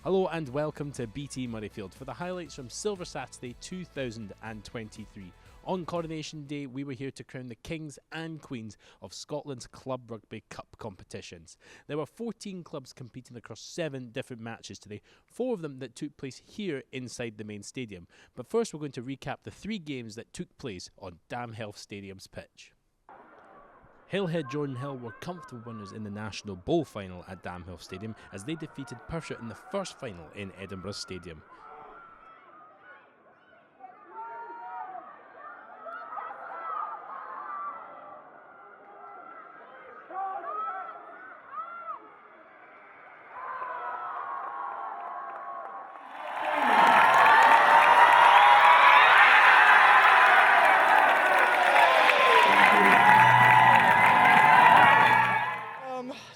Hello and welcome to BT Murrayfield for the highlights from Silver Saturday 2023. On Coronation Day, we were here to crown the kings and queens of Scotland's Club Rugby Cup competitions. There were 14 clubs competing across 7 different matches today, 4 of them that took place here inside the main stadium. But first we're going to recap the 3 games that took place on Damhealth Stadium's pitch. Hillhead Jordanhill were comfortable winners in the National Bowl final at Damhealth Stadium as they defeated Perthshire in the first final in Edinburgh Stadium.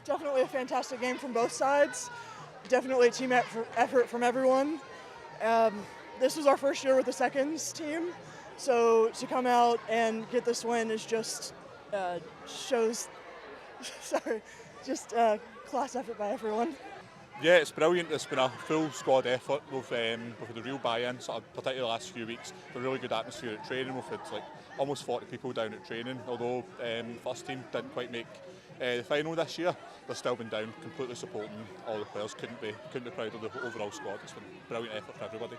Definitely a fantastic game from both sides. Definitely a team effort from everyone. This was our first year with the seconds team, so to come out and get this win is just shows class effort by everyone. Yeah, it's brilliant. It's been a full squad effort. We've had a real buy-in, particularly the last few weeks. A really good atmosphere at training. We've had almost 40 people down at training. Although the first team didn't quite make the final this year, they've still been down, completely supporting all the players. Couldn't be proud of the overall squad. It's been a brilliant effort for everybody.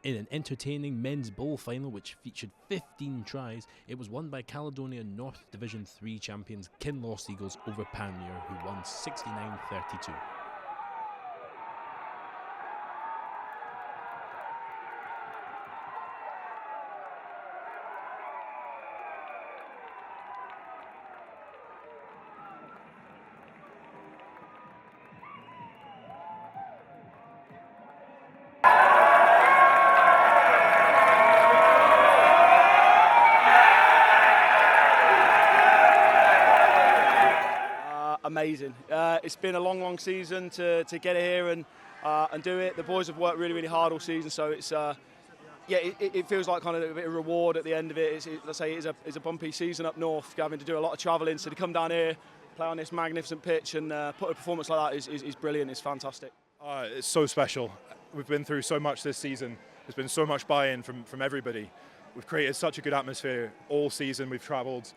In an entertaining men's bowl final which featured 15 tries, it was won by Caledonia North Division 3 champions Kinloss Eagles over Panmure, who won 69-32. Amazing. It's been a long season to get here and do it. The boys have worked really hard all season, so it's it feels like kind of a bit of reward at the end of it. It's a bumpy season up north, having to do a lot of travelling. So to come down here, play on this magnificent pitch, and put a performance like that is brilliant. It's fantastic. It's so special. We've been through so much this season. There's been so much buy-in from everybody. We've created such a good atmosphere all season. We've travelled,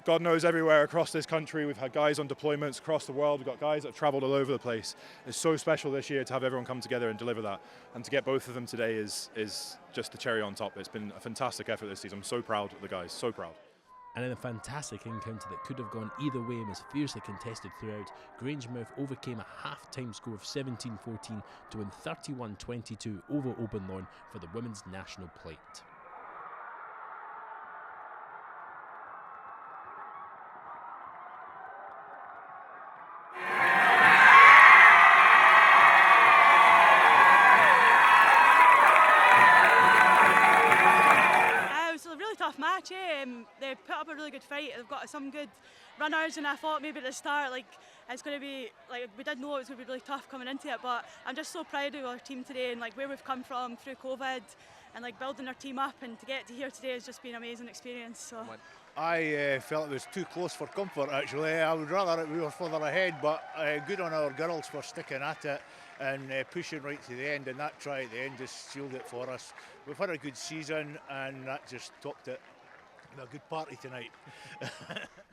God knows, everywhere across this country. We've had guys on deployments across the world. We've got guys that have travelled all over the place. It's so special this year to have everyone come together and deliver that. And to get both of them today is just the cherry on top. It's been a fantastic effort this season. I'm so proud of the guys, so proud. And in a fantastic encounter that could have gone either way and was fiercely contested throughout, Grangemouth overcame a half-time score of 17-14 to win 31-22 over Oban Lorne for the women's national plate. Tough match, they put up a really good fight. They've got some good runners, and I thought maybe at the start it's going to be we did know it was going to be really tough coming into it, but I'm just so proud of our team today and where we've come from through COVID and building our team up, and to get to here today has just been an amazing experience. So I felt it was too close for comfort actually. I would rather we were further ahead, but good on our girls for sticking at it and pushing right to the end, and that try at the end just sealed it for us. We've had a good season and that just topped it. A good party tonight.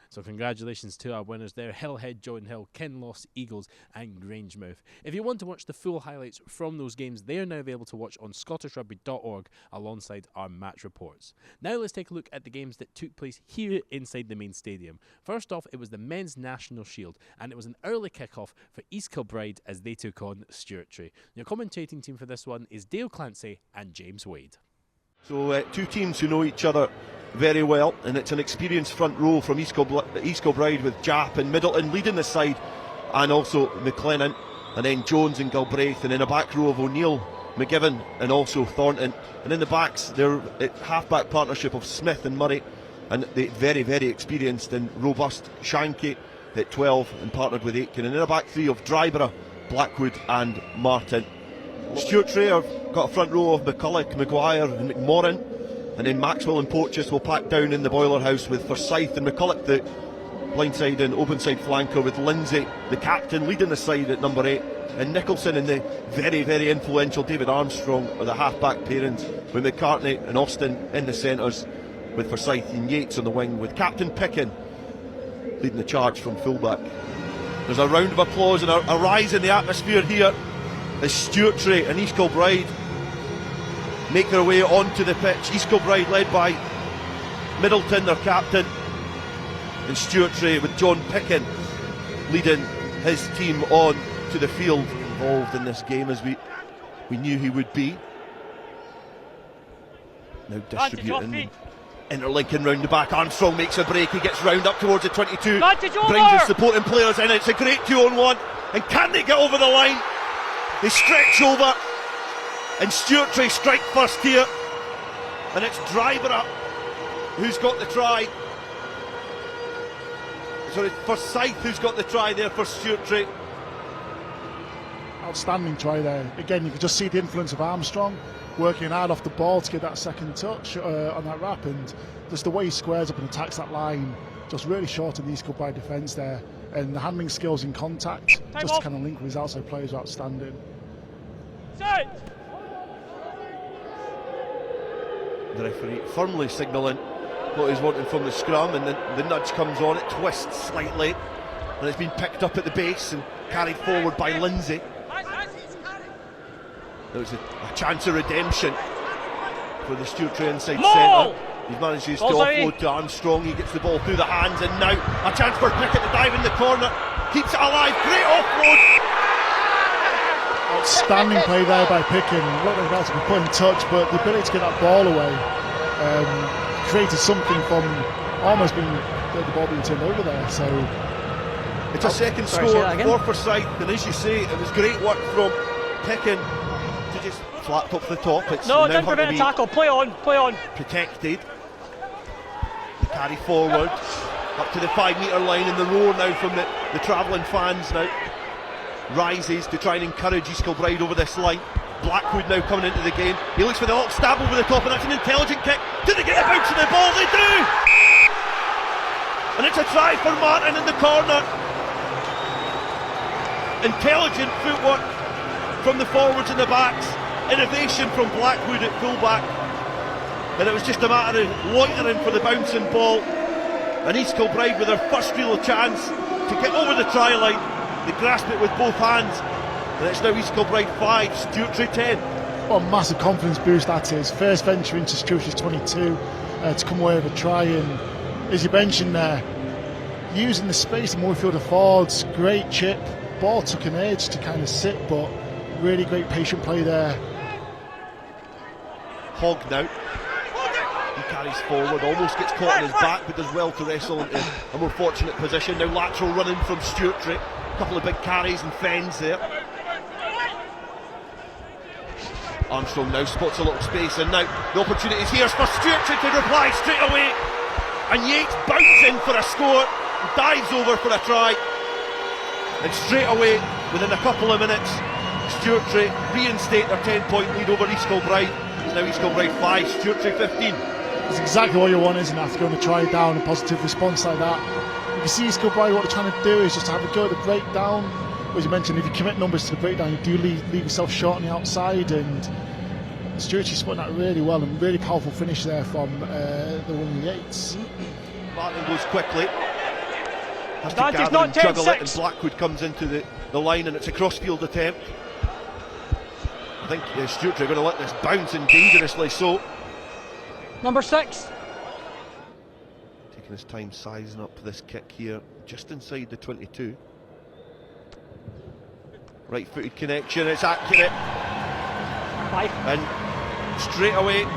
So congratulations to our winners there, Hillhead, Jordanhill, Kinloss, Eagles and Grangemouth. If you want to watch the full highlights from those games, they are now available to watch on scottishrugby.org alongside our match reports. Now let's take a look at the games that took place here inside the main stadium. First off, it was the Men's National Shield, and it was an early kick-off for East Kilbride as they took on Stewartry. Your commentating team for this one is Dale Clancy and James Wade. So 2 teams who know each other very well, and it's an experienced front row from East Kilbride with Japp and Middleton leading the side, and also McLennan, and then Jones and Galbraith, and in a back row of O'Neill, McGiven and also Thornton, and in the backs they're a half-back partnership of Smith and Murray, and the very experienced and robust Shanky at 12 and partnered with Aitken, and in a back 3 of Dryborough, Blackwood and Martin. Stewartry have got a front row of McCulloch, Maguire and McMorrin, and then Maxwell and Porteous will pack down in the boiler house with Forsyth and McCulloch, the blindside and open side flanker, with Lindsay, the captain, leading the side at number 8, and Nicholson, and the very, very influential David Armstrong are the half-back pairings, with McCartney and Austin in the centres, with Forsyth and Yates on the wing, with Captain Picken leading the charge from fullback. There's a round of applause and a rise in the atmosphere here as Stewartry and East Kilbride make their way onto the pitch. East Kilbride led by Middleton, their captain, and Stewartry with John Picken leading his team on to the field, involved in this game as we knew he would be. Now distributing, interlinking round the back. Armstrong makes a break, he gets round up towards the 22, brings his supporting players in. It's a great 2-on-1, and can they get over the line? They stretch over, and Stewartry strike first here, and it's Driver up who's got the try. So it's Forsyth who's got the try there for Stewartry. Outstanding try there. Again, you could just see the influence of Armstrong working hard off the ball to get that second touch on that wrap, and just the way he squares up and attacks that line, just really short of the East Kilbride defence there, and the handling skills in contact, just to kind of link with his outside players, are outstanding. The referee firmly signalling what he's wanting from the scrum, and the nudge comes on, it twists slightly, and it's been picked up at the base and carried forward by Lindsay. There was a chance of redemption for the Stewartry inside centre. He manages to offload to Armstrong, he gets the ball through the hands, and now a chance for Pickett to dive in the corner, keeps it alive, great offload. Outstanding play there by Picken. Not about to be put in touch, but the ability to get that ball away created something from almost being the ball being turned over there. So it's a second score for Forsyth, and as you say, it was great work from Picken to just flat up the top. It's no, don't prevent a tackle. Play on. Protected. The carry forward up to the 5 metre line, and the roar now from the travelling fans now rises to try and encourage East Kilbride over this line. Blackwood now coming into the game. He looks for the little stab over the top, and that's an intelligent kick. Do they get the bounce of the ball? They do! And it's a try for Martin in the corner. Intelligent footwork from the forwards and the backs. Innovation from Blackwood at fullback. And it was just a matter of loitering for the bouncing ball. And East Kilbride with their first real chance to get over the try line. They grasp it with both hands, and it's now East Kilbride 5, Stewartry 10. What a massive confidence boost that is. First venture into Stewartry's 22 to come away with a try, and as you mentioned there, using the space the Moorfield affords, great chip, ball took an edge to kind of sit, but really great patient play there. Hogg now. He carries forward, almost gets caught on his back, but does well to wrestle into a more fortunate position. Now lateral running from Stewartry. Couple of big carries and fends there. Armstrong now spots a little space, and now the opportunity is here for Stewartry to reply straight away, and Yates bounds in for a score and dives over for a try, and straight away within a couple of minutes Stewartry reinstate their 10-point lead over East Kilbride. It's now East Kilbride 5, Stewartry 15. It's exactly what you want, isn't it, after going to try down a positive response like that. You can see East Kilbride, what they're trying to do is just have a go at the breakdown. As you mentioned, if you commit numbers to the breakdown, you do leave yourself short on the outside, and Stewartry spotted that really well, and really powerful finish there from the winning Yates. Martin goes quickly, has to gather and juggle it, and Blackwood comes into the line, and it's a cross-field attempt. I think Stewartry are going to let this bounce, and dangerously so. Number 6. Taking his time sizing up this kick here, just inside the 22. Right-footed connection, it's accurate. 5. And straight away,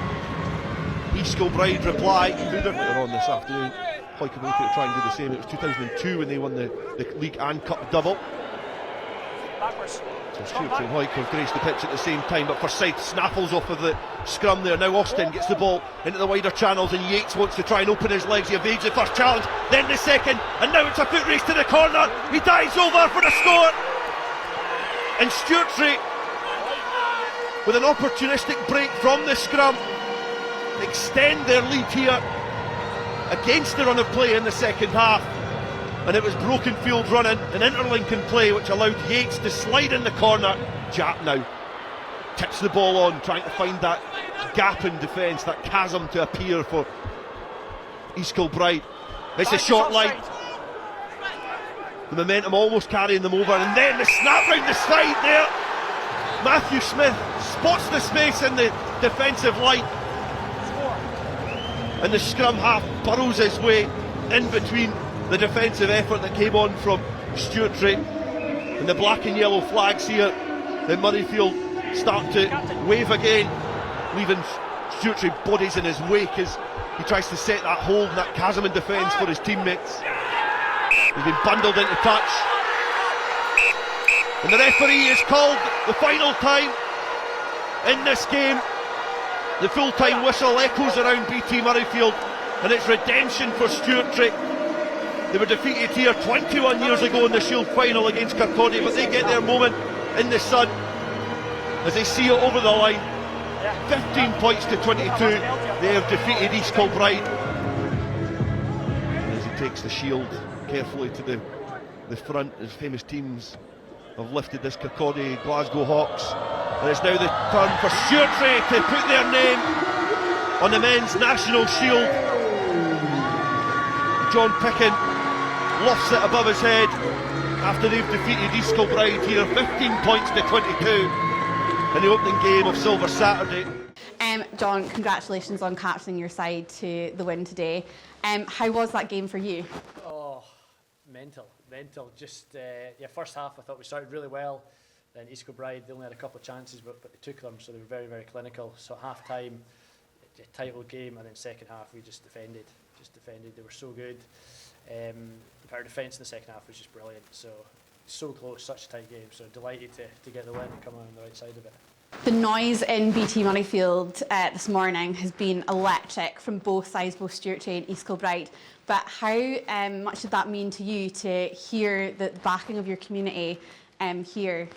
East Kilbride reply. They're on this afternoon. Hawick will look to try and do the same. It was 2002 when they won the league and cup double. Backwards. So Stewartry and Hawick have graced the pitch at the same time, but Forsyth snaffles off of the scrum there. Now Austin gets the ball into the wider channels, and Yates wants to try and open his legs. He evades the first challenge, then the second, and now it's a foot race to the corner. He dives over for the score, and Stewartry, with an opportunistic break from the scrum, extend their lead here against the run of play in the second half. and it was broken field running and interlinking play which allowed Yates to slide in the corner. Japp now tips the ball on, trying to find that gap in defence, that chasm to appear for East Kilbride. It's a short line. The momentum almost carrying them over, and then the snap round the side there. Matthew Smith spots the space in the defensive line, and the scrum half burrows his way in between the defensive effort that came on from Stewartry, and the black and yellow flags here in Murrayfield start to wave again, leaving Stewartry bodies in his wake as he tries to set that hold and that chasm in defence for his teammates. He's been bundled into touch, and the referee has called the final time in this game. The full-time whistle echoes around BT Murrayfield, and it's redemption for Stewartry. They were defeated here 21 years ago in the Shield final against Kirkcaldy, but they get their moment in the sun as they see it over the line. 15 points to 22. They have defeated East Kilbride. As he takes the shield carefully to the front, his famous teams have lifted this Kirkcaldy Glasgow Hawks, and it's now the turn for Stewartry to put their name on the men's national shield. John Pickin lofts it above his head after they've defeated East Kilbride here 15 points to 22 in the opening game of Silver Saturday. John, congratulations on captaining your side to the win today. How was that game for you? Oh, mental. Just first half I thought we started really well. Then East Kilbride, they only had a couple of chances, but they took them, so they were very, very clinical. So at half time, a title game, and then second half we just defended. They were so good. Our defence in the second half was just brilliant. So close, such a tight game. So delighted to get the win and come on the right side of it. The noise in BT Murrayfield this morning has been electric from both sides, both Stewartry and East Kilbride. But how much did that mean to you to hear the backing of your community here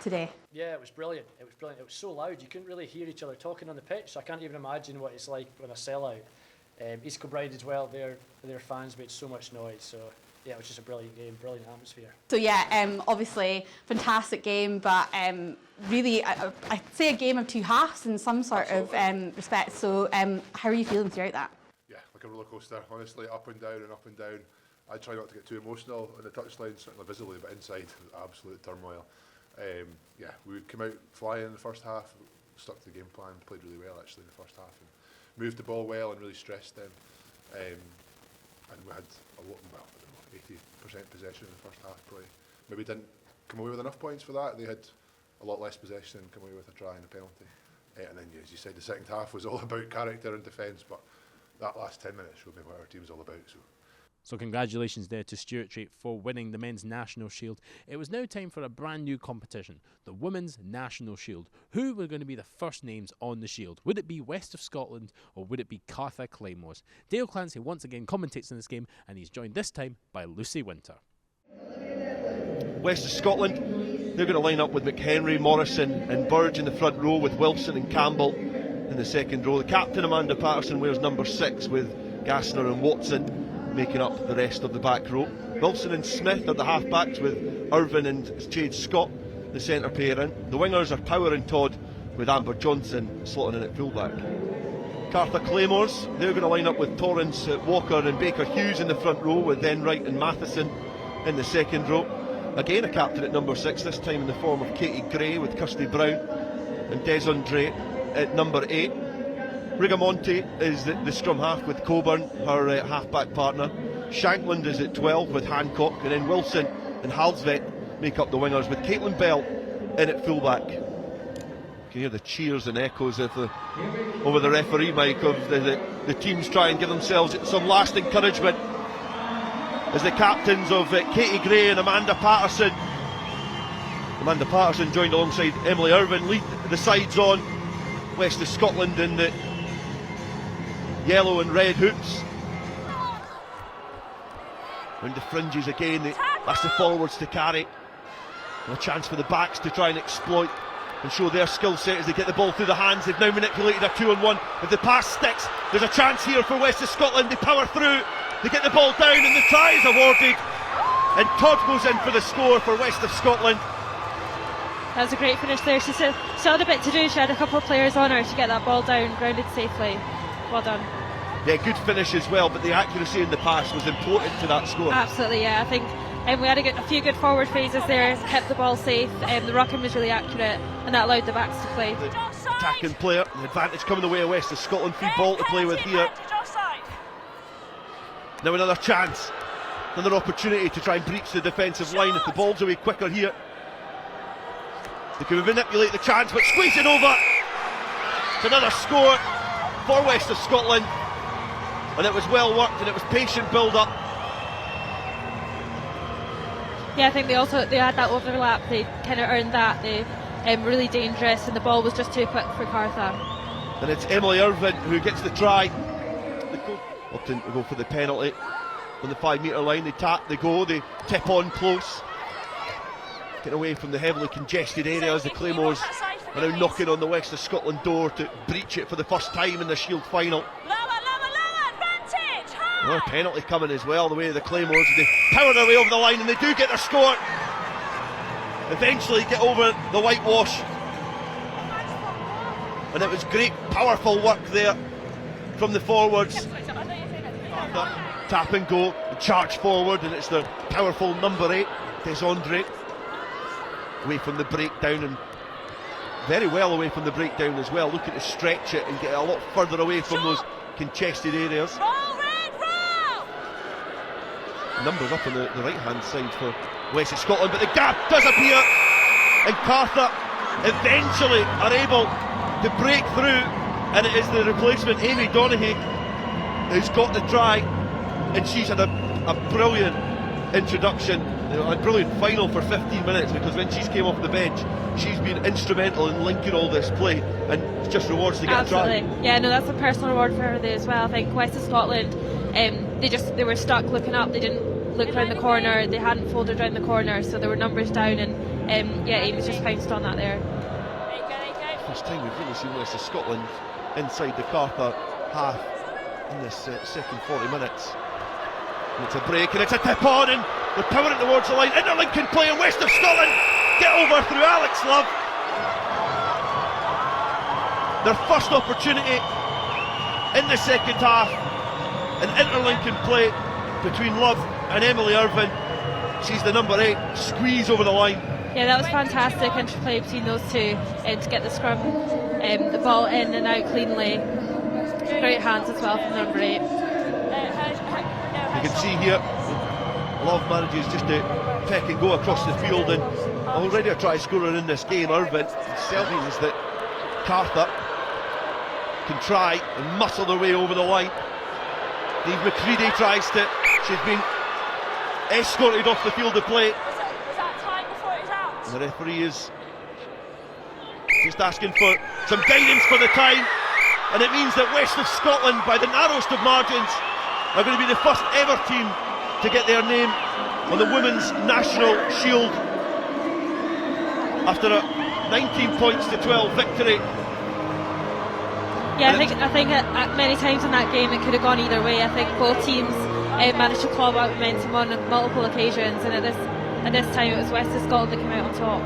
today? Yeah, it was brilliant. It was so loud, you couldn't really hear each other talking on the pitch. So I can't even imagine what it's like when I sell out. East Kilbride as well, their fans made so much noise. So yeah, it was just a brilliant game, brilliant atmosphere. So yeah, obviously fantastic game, but really I'd say a game of two halves in some sort of respect. So how are you feeling throughout that? Yeah, like a roller coaster, honestly, up and down and up and down. I try not to get too emotional on the touchline, certainly visibly, but inside, absolute turmoil. Yeah, we came out flying in the first half, stuck to the game plan, played really well actually in the first half, and moved the ball well and really stressed them. And we had a lot, well, I don't know, 80% possession in the first half play. Maybe didn't come away with enough points for that. They had a lot less possession and come away with a try and a penalty. And then, as you said, the second half was all about character and defence, but that last 10 minutes showed me what our team's all about. So congratulations there to Stewartry for winning the men's national shield. It was now time for a brand new competition, the women's national shield. Who were going to be the first names on the shield? Would it be West of Scotland or would it be Cartha Claymores? Dale Clancy once again commentates in this game, and he's joined this time by Lucy Winter. West of Scotland, they're going to line up with McHenry, Morrison and Burge in the front row, with Wilson and Campbell in the second row. The captain, Amanda Patterson, wears number 6, with Gassner and Watson making up the rest of the back row. Wilson and Smith are the half-backs, with Irvin and Jade Scott the centre pair in. The wingers are Power and Todd, with Amber Johnson slotting in at fullback. Cartha Claymores, they're going to line up with Torrance, Walker and Baker Hughes in the front row, with Enright and Matheson in the second row. Again a captain at number 6, this time in the form of Katie Gray, with Kirsty Brown and Des Andre at number 8. Rigamonti is the scrum half, with Coburn, her half-back partner. Shankland is at 12 with Hancock, and then Wilson and Halsvet make up the wingers, with Caitlin Bell in at fullback. You can hear the cheers and echoes of over the referee mic of the teams try and give themselves some last encouragement as the captains of Katie Gray and Amanda Patterson. Amanda Patterson joined alongside Emily Irvin lead the sides on. West of Scotland in the yellow and red hoops. Round the fringes again, that's the forwards to carry. And a chance for the backs to try and exploit and show their skill set as they get the ball through the hands. They've now manipulated a 2-on-1. If the pass sticks, there's a chance here for West of Scotland. They power through, They get the ball down and the try is awarded, and Todd goes in for the score for West of Scotland. That was a great finish there. She still had a bit to do. She had a couple of players on her to get that ball down, grounded safely. Well done. Yeah, good finish as well, but the accuracy in the pass was important to that score. Absolutely, yeah. I think we had a few good forward phases there, kept the ball safe. The rucking was really accurate, and that allowed the backs to play. The attacking player, the advantage coming the way of West of Scotland. Free ball to play with here. Now another chance, another opportunity to try and breach the defensive line if the ball's away quicker here. They can manipulate the chance, but squeeze it over. It's another score for West of Scotland, and it was well worked and it was patient build-up. Yeah, I think they had that overlap. They kind of earned that. They really dangerous, and the ball was just too quick for Cartha. And it's Emily Irvin who gets the try. Upton go for the penalty on the 5 metre line. They tap, they go, they tip on close. Get away from the heavily congested areas. The Claymores are now knocking on the West of Scotland door to breach it for the first time in the Shield final. Another penalty coming as well, the way of the Claymores. They power their way over the line and they do get their score. Eventually get over the whitewash. And it was great, powerful work there from the forwards. Tap and go, charge forward, and it's the powerful number 8, Desandre. Away from the breakdown, and very well away from the breakdown as well, looking to stretch it and get a lot further away from those congested areas. Numbers up on the right hand side for West of Scotland, but the gap does appear, and Cartha eventually are able to break through, and it is the replacement Amy Donaghy who's got the try, and she's had a brilliant introduction, a brilliant final for 15 minutes, because when she's came off the bench she's been instrumental in linking all this play, and it's just rewards to get Absolutely. a try. Yeah, no, that's a personal reward for her there as well. I think West of Scotland, they were stuck looking up, they didn't look around the corner, they hadn't folded around the corner, so there were numbers down, and Amy's just pounced on that there. First time we've really seen West of Scotland inside the Cartha half in this second 40 minutes. And it's a break and it's a tip on, and they're powering towards the line. Interlink can play, and West of Scotland get over through Alex Love. Their first opportunity in the second half, and Interlink can play between Love and Emily Irvin. She's the number 8, squeeze over the line. Yeah, that was fantastic interplay between those two, to get the scrum, the ball in and out cleanly. Great hands as well from number 8. You can see here, Love manages just to peck and go across the field, and already a try scorer in this game, Irvin. It means that Cartha can try and muscle their way over the line. Dave McCready tries to, she's been escorted off the field of play. And the referee is just asking for some guidance for the time, and it means that West of Scotland, by the narrowest of margins, are going to be the first ever team to get their name on the Women's National Shield after a 19 points to 12 victory. Yeah, I think at many times in that game it could have gone either way. I think both teams managed to claw out momentum on multiple occasions, and at this time it was West of Scotland that came out on top.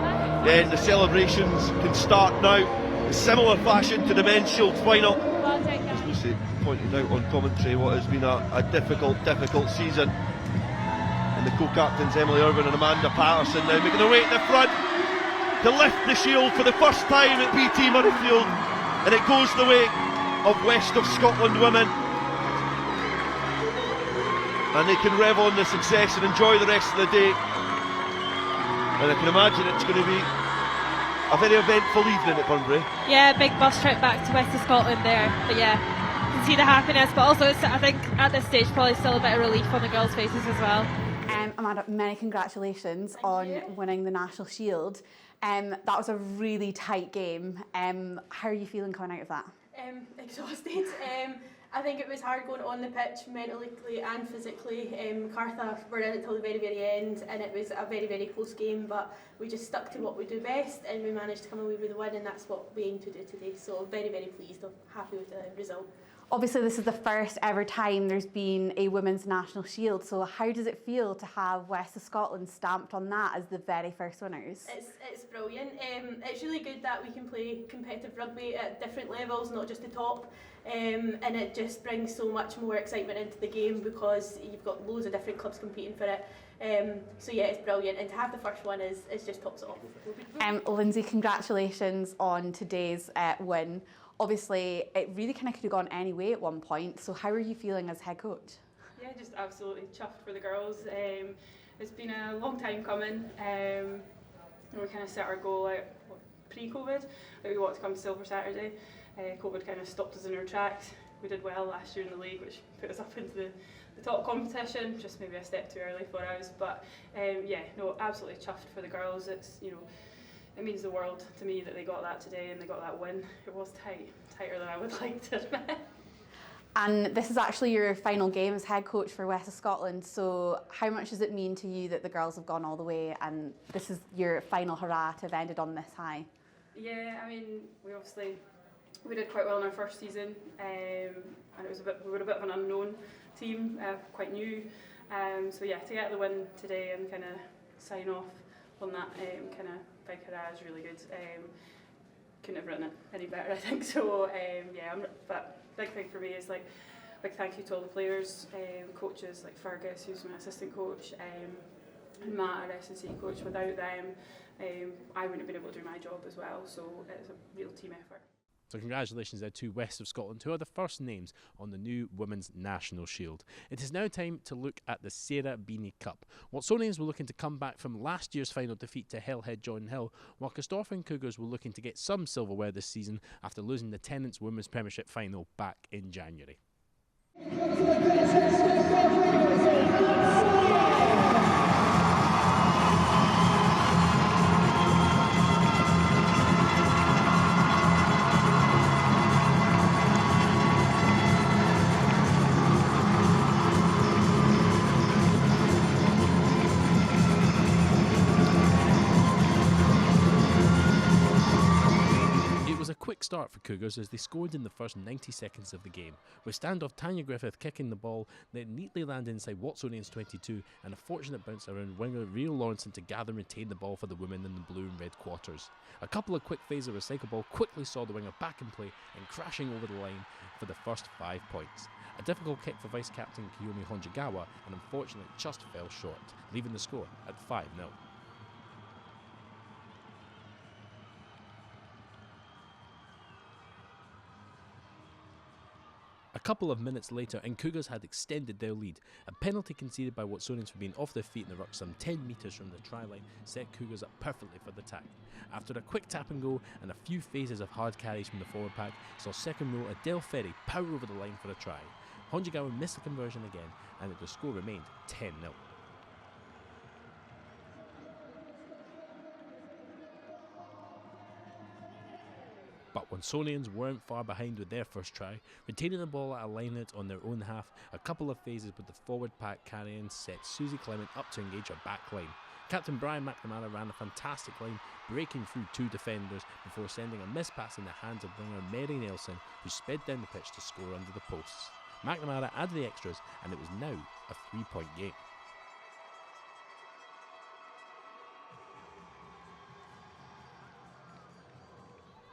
Yeah, the celebrations can start now in similar fashion to the men's Shield final. As Lucy pointed out on commentary, what has been a difficult season. And the co-captains Emily Irvin and Amanda Patterson now making their way to the front to lift the Shield for the first time at BT Murrayfield, and it goes the way of West of Scotland women. And they can revel in the success and enjoy the rest of the day. And I can imagine it's going to be a very eventful evening at Bunbury. Yeah, big bus trip back to West of Scotland there. But yeah, you can see the happiness, but also I think at this stage probably still a bit of relief on the girls' faces as well. Amanda, many congratulations on winning the National Shield. That was a really tight game. How are you feeling coming out of that? Exhausted. I think it was hard going on the pitch mentally and physically. Cartha were in it till the very, very end, and it was a very, very close game, but we just stuck to what we do best and we managed to come away with the win, and that's what we aim to do today. So very, very pleased, I'm happy with the result. Obviously, this is the first ever time there's been a women's national shield, so how does it feel to have West of Scotland stamped on that as the very first winners? It's brilliant. It's really good that we can play competitive rugby at different levels, not just the top, and it just brings so much more excitement into the game because you've got loads of different clubs competing for it. So yeah, it's brilliant, and to have the first one is just tops it off. Lindsay, congratulations on today's win. Obviously, it really kind of could have gone any way at one point, so how are you feeling as head coach? Yeah, just absolutely chuffed for the girls. It's been a long time coming. We kind of set our goal out pre-COVID, that we want to come to Silver Saturday. COVID kind of stopped us in our tracks. We did well last year in the league, which put us up into the top competition, just maybe a step too early for us. But yeah, no, absolutely chuffed for the girls. It's, you know, it means the world to me that they got that today and they got that win. It was tighter than I would like to admit. And this is actually your final game as head coach for West of Scotland, so how much does it mean to you that the girls have gone all the way and this is your final hurrah to have ended on this high? Yeah, I mean, we did quite well in our first season, and we were a bit of an unknown team, quite new. So yeah, to get the win today and kind of sign off on that kind of big hurrah is really good. Couldn't have written it any better, I think. So yeah, but big thing for me is like big thank you to all the players, coaches like Fergus, who's my assistant coach, and Matt, our S&C coach. Without them, I wouldn't have been able to do my job as well. So it's a real team effort. So congratulations there to West of Scotland, who are the first names on the new Women's National Shield. It is now time to look at the Sarah Beaney Cup. Watsonians were looking to come back from last year's final defeat to Hillhead Jordanhill, while Corstorphine Cougars were looking to get some silverware this season after losing the Tennent's Women's Premiership final back in January. Quick start for Cougars as they scored in the first 90 seconds of the game, with standoff Tanya Griffith kicking the ball, then neatly land inside Watsonian's 22 and a fortunate bounce around winger Rhea Lawrenson to gather and retain the ball for the women in the blue and red quarters. A couple of quick phases of recycle ball quickly saw the winger back in play and crashing over the line for the first 5 points. A difficult kick for vice-captain Kiyomi Honjigawa and unfortunately just fell short, leaving the score at 5-0. A couple of minutes later and Cougars had extended their lead. A penalty conceded by Watsonians for being off their feet in the ruck some 10 metres from the try line set Cougars up perfectly for the attack. After a quick tap and go and a few phases of hard carries from the forward pack, saw second row Adele Ferry power over the line for a try. Honjigawa missed the conversion again and the score remained 10-0. But Watsonians weren't far behind with their first try, retaining the ball at a line-out on their own half. A couple of phases with the forward pack carrying set Susie Clement up to engage her back line. Captain Brian McNamara ran a fantastic line, breaking through 2 defenders before sending a missed pass in the hands of winger Mary Nelson, who sped down the pitch to score under the posts. McNamara added the extras and it was now a 3-point game.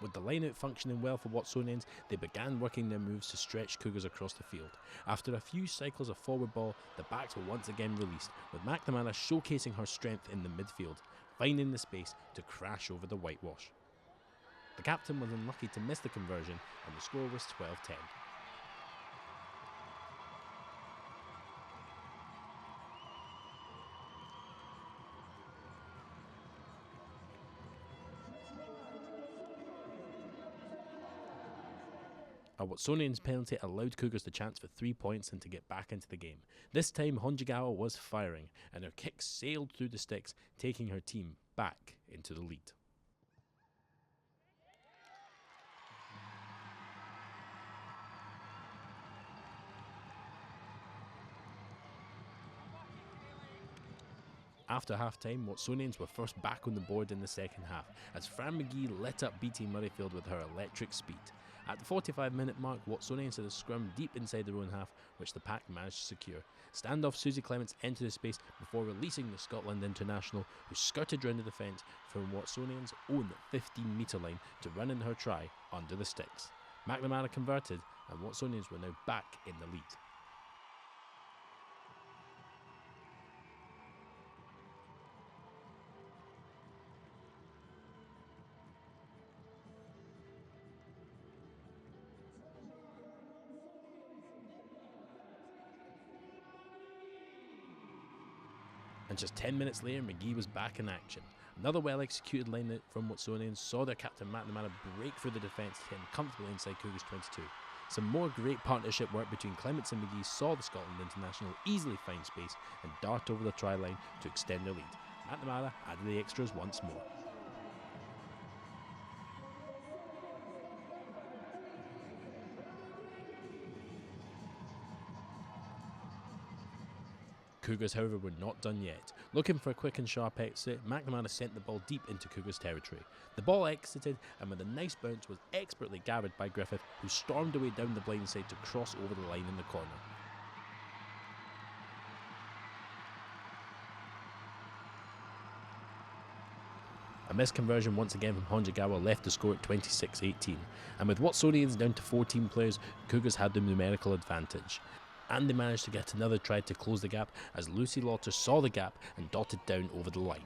With the line-out functioning well for Watsonians, they began working their moves to stretch Cougars across the field. After a few cycles of forward ball, the backs were once again released, with McNamara showcasing her strength in the midfield, finding the space to crash over the whitewash. The captain was unlucky to miss the conversion, and the score was 12-10. A Watsonian's penalty allowed Cougars the chance for 3 points and to get back into the game. This time Honjigawa was firing and her kick sailed through the sticks, taking her team back into the lead. After half-time, Watsonians were first back on the board in the second half, as Fran McGee lit up BT Murrayfield with her electric speed. At the 45-minute mark, Watsonian set a scrum deep inside their own half, which the pack managed to secure. Standoff Susie Clements entered the space before releasing the Scotland international, who skirted round the defence from Watsonian's own 15-metre line to run in her try under the sticks. McNamara converted, and Watsonians were now back in the lead. And just 10 minutes later, McGee was back in action. Another well-executed line out from Watsonians saw their captain McNamara break through the defence, hitting comfortably inside Cougars 22. Some more great partnership work between Clements and McGee saw the Scotland international easily find space and dart over the try line to extend their lead. McNamara added the extras once more. Cougars, however, were not done yet. Looking for a quick and sharp exit, McNamara sent the ball deep into Cougars territory. The ball exited, and with a nice bounce was expertly gathered by Griffith, who stormed away down the blind side to cross over the line in the corner. A missed conversion once again from Honjagawa left the score at 26-18, and with Watsonians down to 14 players, Cougars had the numerical advantage. And they managed to get another try to close the gap as Lucy Lauter saw the gap and dotted down over the line.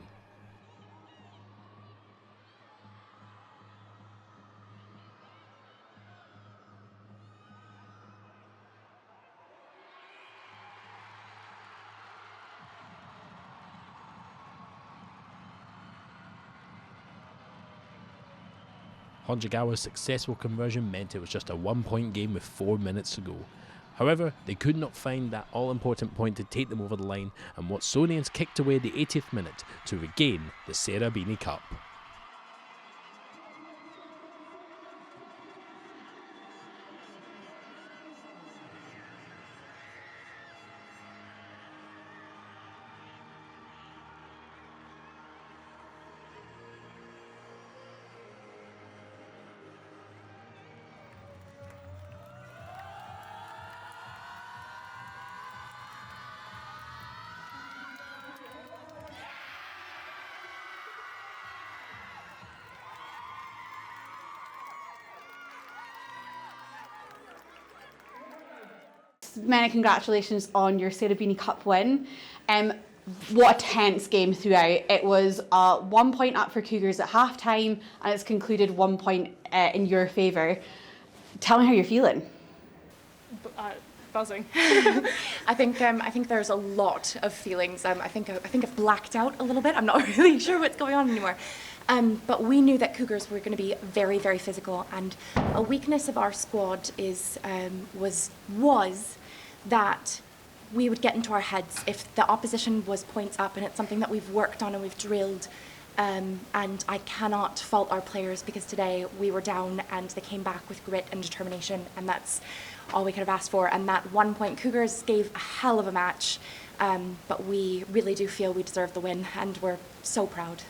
Honjagawa's successful conversion meant it was just a 1-point game with 4 minutes to go. However, they could not find that all-important point to take them over the line, and Watsonians kicked away the 80th minute to regain the Sarah Beaney Cup. Many congratulations on your Sarah Beaney Cup win. What a tense game throughout. It was 1 point up for Cougars at half time, and it's concluded 1 point in your favour. Tell me how you're feeling. Buzzing. I think there's a lot of feelings. I think I've blacked out a little bit. I'm not really sure what's going on anymore. But we knew that Cougars were going to be very, very physical, and a weakness of our squad was that we would get into our heads if the opposition was points up, and it's something that we've worked on and we've drilled. And I cannot fault our players, because today we were down and they came back with grit and determination, and that's all we could have asked for. And that 1 point, Cougars gave a hell of a match, but we really do feel we deserve the win, and we're so proud.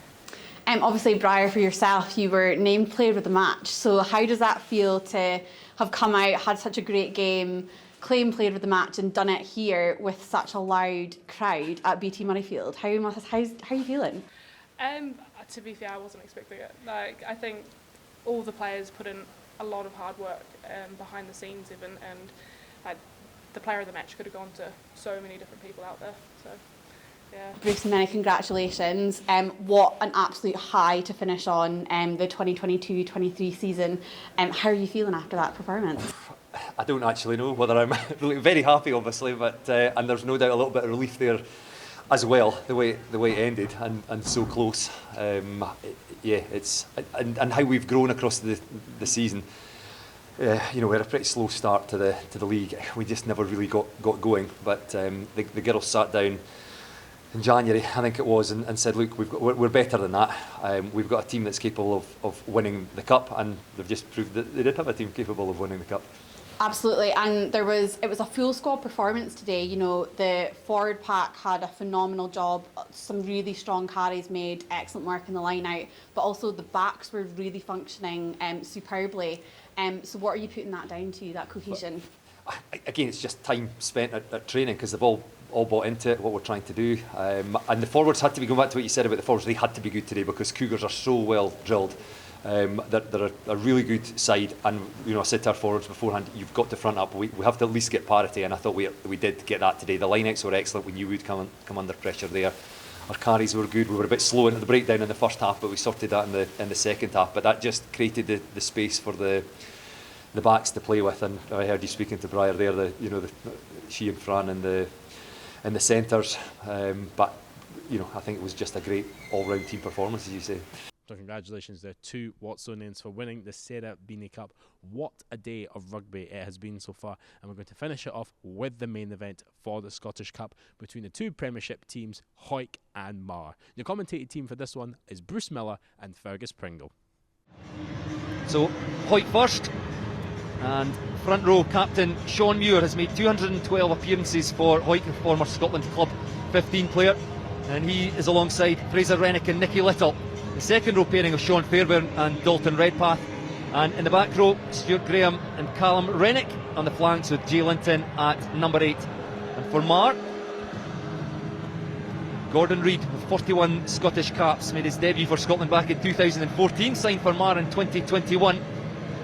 Obviously, Briar, for yourself, you were named player of the match. So how does that feel to have come out, had such a great game, claimed player of the match, and done it here with such a loud crowd at BT Murrayfield? How are you feeling? To be fair, I wasn't expecting it. I think all the players put in a lot of hard work behind the scenes even, and the player of the match could have gone to so many different people out there. So, yeah. Bruce, many congratulations. What an absolute high to finish on the 2022-23 season. How are you feeling after that performance? I don't actually know whether I'm very happy, obviously, but and there's no doubt a little bit of relief there as well, the way it ended, and so close. It's and how we've grown across the season. We had a pretty slow start to the league. We just never really got going. But the girls sat down in January, I think it was, and said, "Look, we're better than that. We've got a team that's capable of winning the cup," and they've just proved that they did have a team capable of winning the cup. Absolutely, and it was a full squad performance today. You know, the forward pack had a phenomenal job, some really strong carries made, excellent work in the line out, but also the backs were really functioning superbly. So what are you putting that down to, that cohesion? Again, it's just time spent at training, because they've all bought into it, what we're trying to do. And the forwards had to be, going back to what you said about the forwards, they had to be good today because Cougars are so well drilled. They're a really good side, and I said to our forwards beforehand, you've got to front up. We have to at least get parity, and I thought we did get that today. The line-outs were excellent. We knew we'd come under pressure there. Our carries were good. We were a bit slow into the breakdown in the first half, but we sorted that in the second half. But that just created the space for the backs to play with. And I heard you speaking to Briar there. She and Fran in the centres. But I think it was just a great all-round team performance, as you say. So congratulations there to Watsonians for winning the Sarah Beaney Cup. What a day of rugby it has been so far, and we're going to finish it off with the main event for the Scottish Cup between the two Premiership teams, Hawick and Marr. The commentated team for this one is Bruce Miller and Fergus Pringle. So Hawick first, and front row captain Sean Muir has made 212 appearances for Hawick, the former Scotland Club 15 player, and he is alongside Fraser Rennick and Nicky Little. The second row pairing of Sean Fairbairn and Dalton Redpath, and in the back row Stuart Graham and Callum Rennick on the flanks with Jay Linton at number 8. And for Marr, Gordon Reid with 41 Scottish caps, made his debut for Scotland back in 2014, signed for Marr in 2021.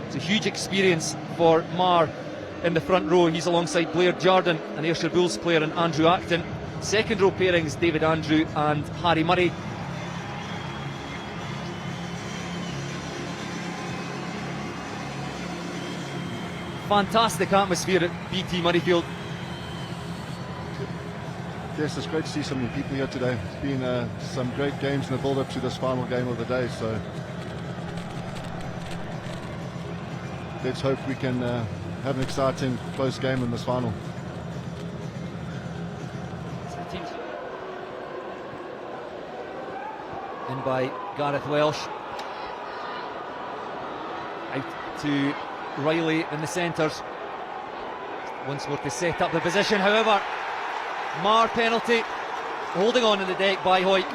It's a huge experience for Marr in the front row. He's alongside Blair Jardine, an Ayrshire Bulls player, and Andrew Acton. Second row pairings David Andrew and Harry Murray. Fantastic atmosphere at BT Murrayfield. Yes, it's great to see so many people here today. It's been some great games in the build-up to this final game of the day, so let's hope we can have an exciting, close game in this final. In by Gareth Welsh. Out to Riley in the centres. Once more to set up the position, however. Marr penalty, holding on in the deck by Hawick.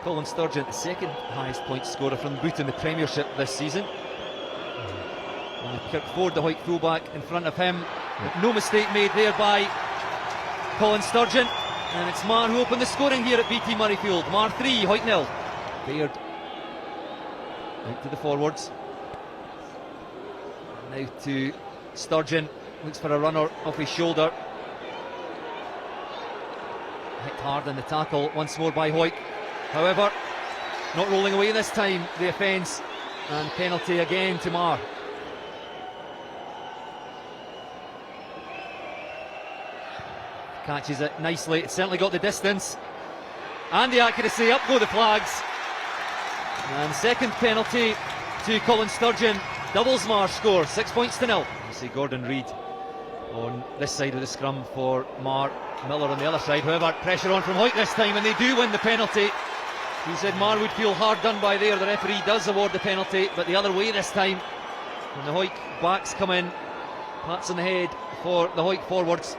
Colin Sturgeon, the second highest point scorer from the boot in the Premiership this season. Only Kirkford, the Hawick fullback, in front of him. But no mistake made there by Colin Sturgeon. And it's Marr who opened the scoring here at BT Murrayfield. Marr 3, Hawick 0. Baird out to the forwards. Now to Sturgeon. Looks for a runner off his shoulder. Hit hard in the tackle once more by Hawick. However, not rolling away this time, the offence, and penalty again to Marr. Catches it nicely. It's certainly got the distance and the accuracy. Up go the flags. And second penalty to Colin Sturgeon. Doubles Marr's score, 6 points to 0. You see Gordon Reid on this side of the scrum for Marr, Miller on the other side. However, pressure on from Hawick this time, and they do win the penalty. He said Marr would feel hard done by there. The referee does award the penalty, but the other way this time. And the Hawick backs come in. Pats on the head for the Hawick forwards.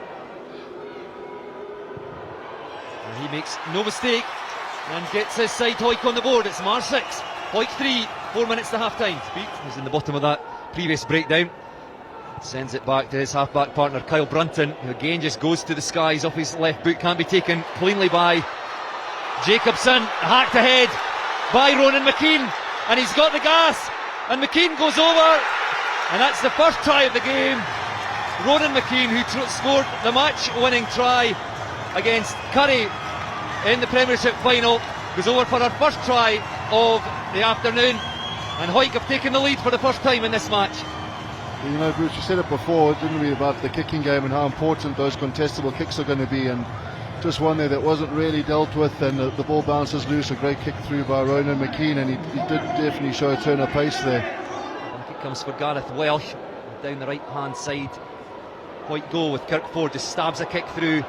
And he makes no mistake and gets his side Hawick on the board. It's Marr 6, Hawick 3, 4 minutes to half time. He's in the bottom of that previous breakdown. Sends it back to his half-back partner Kyle Brunton, who again just goes to the skies off his left boot. Can't be taken cleanly by Jacobson. Hacked ahead by Ronan McKean, and he's got the gas, and McKean goes over, and that's the first try of the game. Ronan McKean, who scored the match-winning try against Curry in the Premiership final, goes over for our first try of the afternoon, and Hawick have taken the lead for the first time in this match. You know, Bruce, you said it before, didn't we, about the kicking game and how important those contestable kicks are going to be, and just one there that wasn't really dealt with, and the ball bounces loose. A great kick through by Ronan McKean, and he did definitely show a turn of pace there. It comes for Gareth Welsh down the right hand side. Hawick goal with Kirkford, just stabs a kick through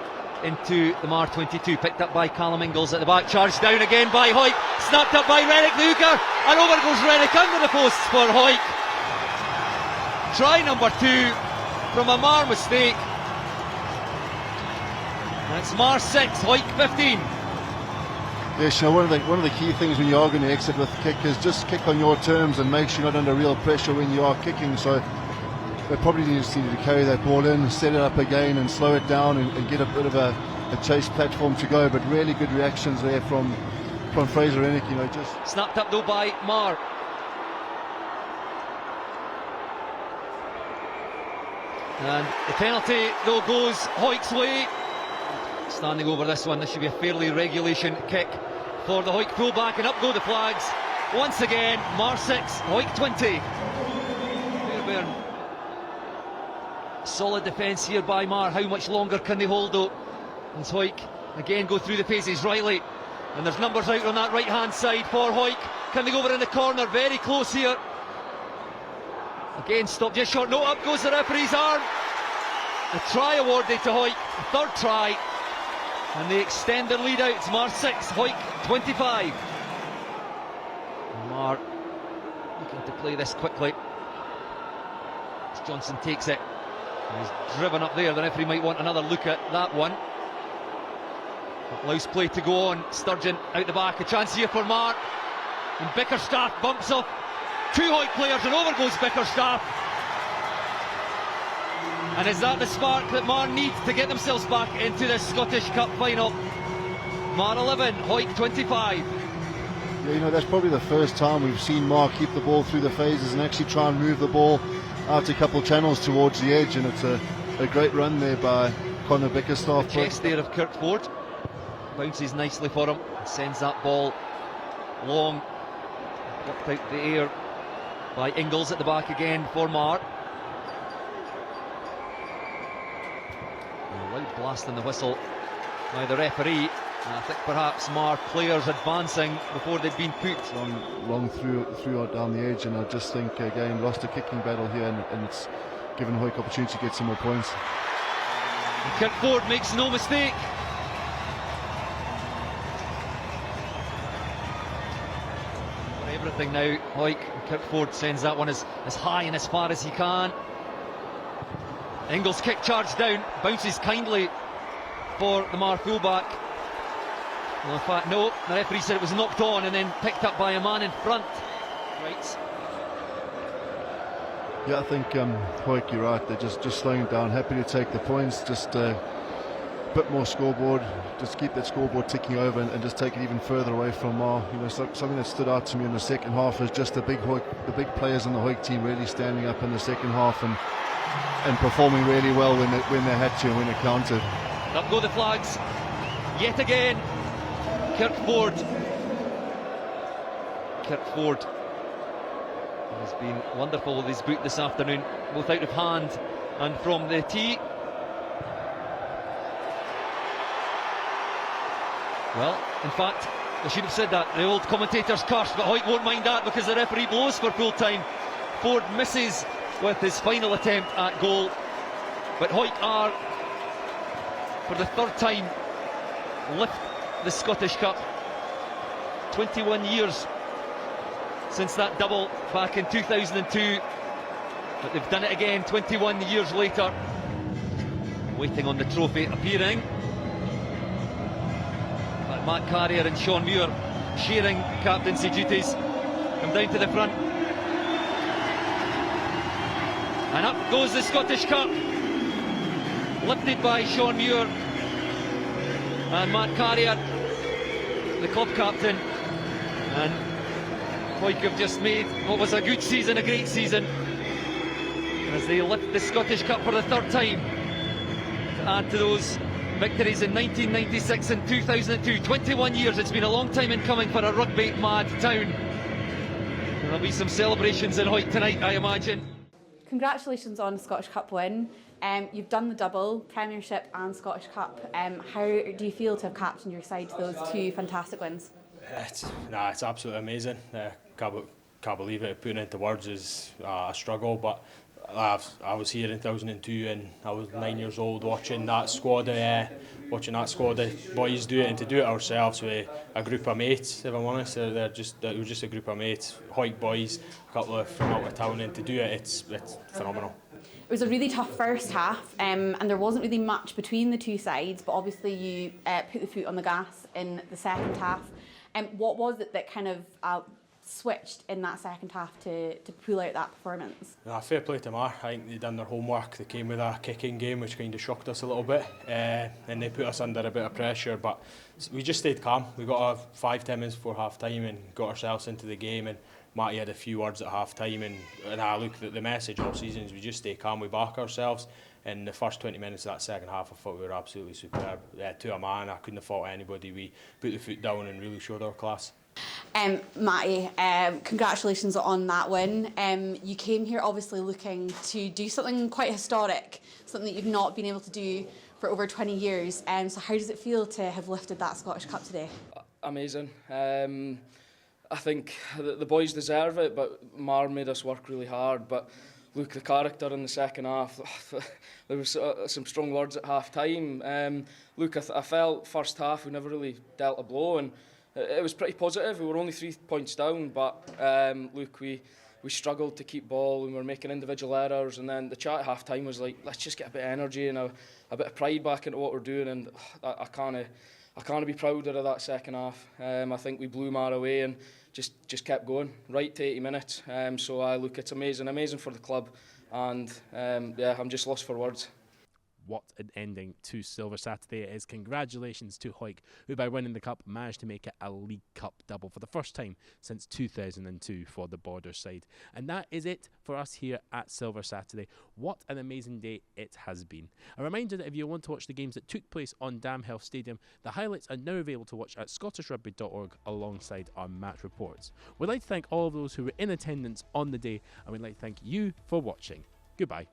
into the Marr 22, picked up by Callum Ingalls at the back, charged down again by Hawick, snapped up by Rennick the hooker, and over goes Rennick under the posts for Hawick. Try number 2 from a Marr mistake. And it's Marr 6, Hawick 15. Yes, you know, one of the key things when you are going to exit with the kick is just kick on your terms and make sure you're not under real pressure when you are kicking. So they probably just needed to carry that ball in, set it up again and slow it down and get a bit of a chase platform to go. But really good reactions there from Fraser Rennick, you know, just... Snapped up though by Marr. And the penalty though goes Hawick's way. Standing over this one, this should be a fairly regulation kick for the Hawick fullback, and up go the flags. Once again, Marr 6, Hawick 20. Fairbairn. Solid defence here by Marr. How much longer can they hold though? As Hawick again go through the paces. Riley, and there's numbers out on that right hand side for Hawick. Can they go over in the corner? Very close here. Again stopped just short. No, up goes the referee's arm. A try awarded to Hawick, third try. And they extend their lead out. It's Marr 6, Hawick 25. Marr looking to play this quickly as Johnson takes it. He's driven up there. The referee might want another look at that one. But allows play to go on. Sturgeon out the back. A chance here for Marr. And Bickerstaff bumps off two Hawick players and over goes Bickerstaff. And is that the spark that Marr needs to get themselves back into the Scottish Cup final? Marr 11, Hawick 25. Yeah, you know, that's probably the first time we've seen Marr keep the ball through the phases and actually try and move the ball out a couple channels towards the edge, and it's a great run there by Conor Bickerstaff. Chest there of Kirkford. Bounces nicely for him. Sends that ball long. Whipped out the air by Ingles at the back again for Marr. A loud blast in the whistle by the referee. And I think perhaps Marr players advancing before they'd been put. Long through out down the edge, and I just think again lost a kicking battle here, and it's given Hawick opportunity to get some more points. And Kirkford makes no mistake. For everything now, Hawick. Kirkford sends that one as high and as far as he can. Ingles kick charge down, bounces kindly for the Marr fullback. Well, in fact, no, the referee said it was knocked on and then picked up by a man in front. Right. Yeah, I think Hawick, you're right, they're just slowing it down, happy to take the points, just a bit more scoreboard, just keep that scoreboard ticking over and just take it even further away from Marr. You know, something that stood out to me in the second half is just the big players in the Hawick team really standing up in the second half and performing really well when they had to and when it counted. Up go the flags yet again. Kirkford has been wonderful with his boot this afternoon, both out of hand and from the tee. Well, in fact, I should have said that. The old commentator's cursed, but Hawick won't mind that because the referee blows for full time. Ford misses with his final attempt at goal, but Hawick are, for the third time, lift the Scottish Cup. 21 years since that double back in 2002, but they've done it again 21 years later. Waiting on the trophy appearing, but Matt Carrier and Sean Muir sharing captaincy duties. Come down to the front, and up goes the Scottish Cup, lifted by Sean Muir and Matt Carrier, the club captain. And Hawick have just made what was a good season a great season as they lift the Scottish Cup for the third time, to add to those victories in 1996 and 2002. 21 years, it's been a long time in coming for a rugby mad town. There'll be some celebrations in Hawick tonight, I imagine. Congratulations on the Scottish Cup win. You've done the double, Premiership and Scottish Cup. How do you feel to have captained your side to those two fantastic wins? It's absolutely amazing. Can't believe it. Putting it into words is a struggle, but I was here in 2002 and I was 9 years old watching that squad of boys do it, and to do it ourselves with a group of mates, if I'm honest. It was just a group of mates, Hawick boys, a couple of from out of town, and to do it, it's phenomenal. It was a really tough first half, and there wasn't really much between the two sides, but obviously you put the foot on the gas in the second half. What was it that kind of switched in that second half to pull out that performance? Fair play to Marr. I think they done their homework. They came with a kicking game which kind of shocked us a little bit, and they put us under a bit of pressure, but we just stayed calm. We got 5-10 minutes before half time and got ourselves into the game, and Matty had a few words at half time, and I look at the message all season is we just stay calm, we back ourselves. In the first 20 minutes of that second half, I thought we were absolutely superb. To a man, I couldn't have fought anybody. We put the foot down and really showed our class. Matty, congratulations on that win. You came here obviously looking to do something quite historic, something that you've not been able to do for over 20 years. So how does it feel to have lifted that Scottish Cup today? Amazing. I think the boys deserve it, but Marr made us work really hard. But look, the character in the second half, there was some strong words at half time. Look, I felt first half we never really dealt a blow, and it was pretty positive. We were only 3 points down, but look, we struggled to keep ball and we were making individual errors, and then the chat at half time was like, let's just get a bit of energy and a bit of pride back into what we're doing, and I can't be prouder of that second half. I think we blew Marr away and just kept going right to 80 minutes. So look, it's amazing for the club, and I'm just lost for words. What an ending to Silver Saturday it is. Congratulations to Hawick, who by winning the Cup managed to make it a League Cup double for the first time since 2002 for the Border side. And that is it for us here at Silver Saturday. What an amazing day it has been. A reminder that if you want to watch the games that took place on Damhill Stadium, the highlights are now available to watch at scottishrugby.org alongside our match reports. We'd like to thank all of those who were in attendance on the day, and we'd like to thank you for watching. Goodbye.